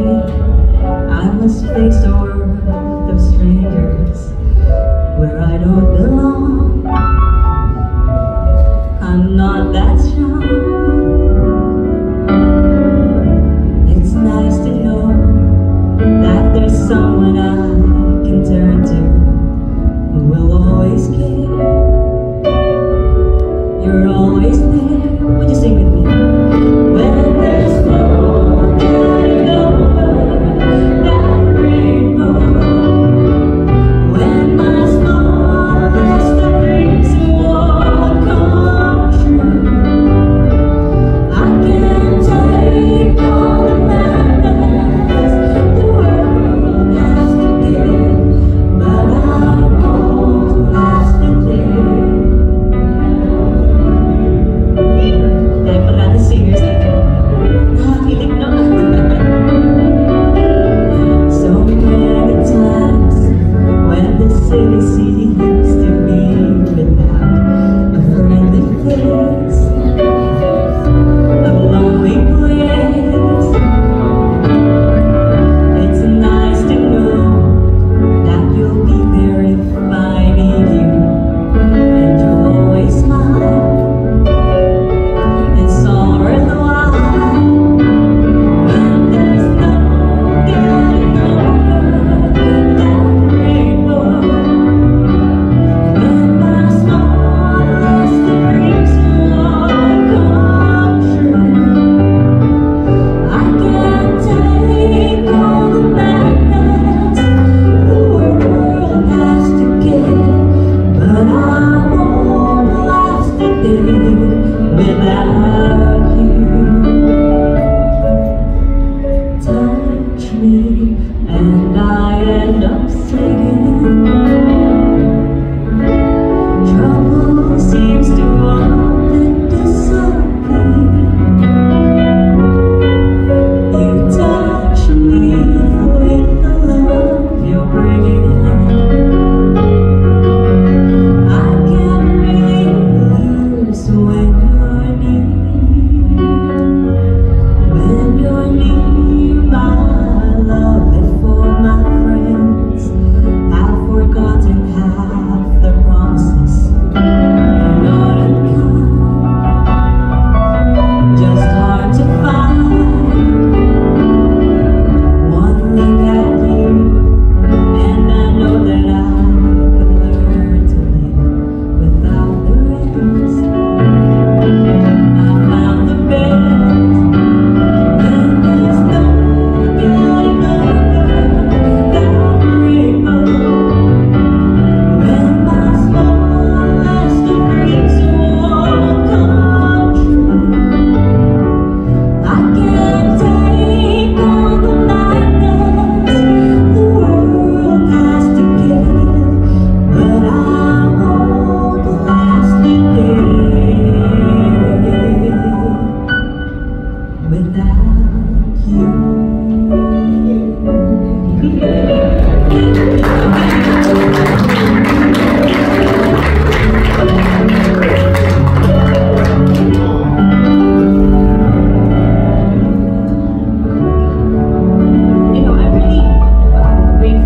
I must face a world of strangers where I don't belong. I'm not that strong. It's nice to know that there's someone I can turn to who will always care. You're always there. Would you sing with me? When there's no getting over that rainbow, when my smallest dreams won't come true, I can take all the madness the world has to give, but I won't last a day. City seems to be without a friendly face, a lonely place. It's nice to know that you'll be there if I need you, and you'll always smile. It's all worthwhile when there's no getting over that rainbow. Without